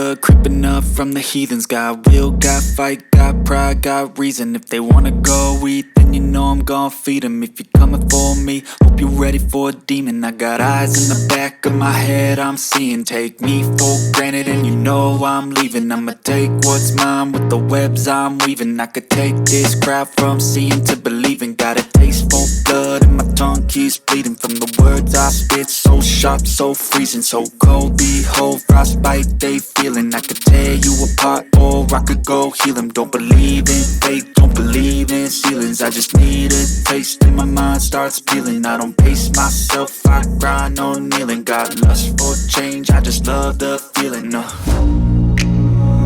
blood creeping up from the heathens. Got will, got fight, got pride, got reason. If they wanna go eat, then you know I'm gon' feed them. If you're coming for me, hope you're ready for a demon. I got eyes in the back of my head, I'm seeing. Take me for granted and you know I'm leaving. I'ma take what's mine with the webs I'm weaving. I could take this crowd from seeing to believing. Got a taste for blood and my tongue keeps bleeding from the words I spit. So sharp, so freezing, so cold. Behold, frostbite they feeling. I could tear you apart or I could go heal them. Don't believe in fate, don't believe in ceilings. I just need a taste and my mind starts peeling. I don't pace myself, I grind on kneeling. Got lust for change, I just love the feeling.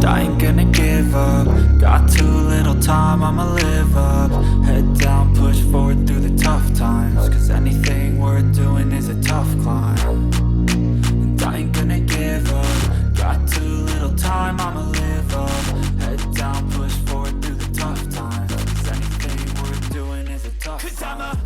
I ain't gonna give up. Got too little time, I'ma live up. Head down, push forward through the tough times. Cause anything worth doing is a tough climb. And I ain't gonna give up. Got too little time, I'ma live up. Head down, push forward through the tough times. Cause anything worth doing is a tough climb.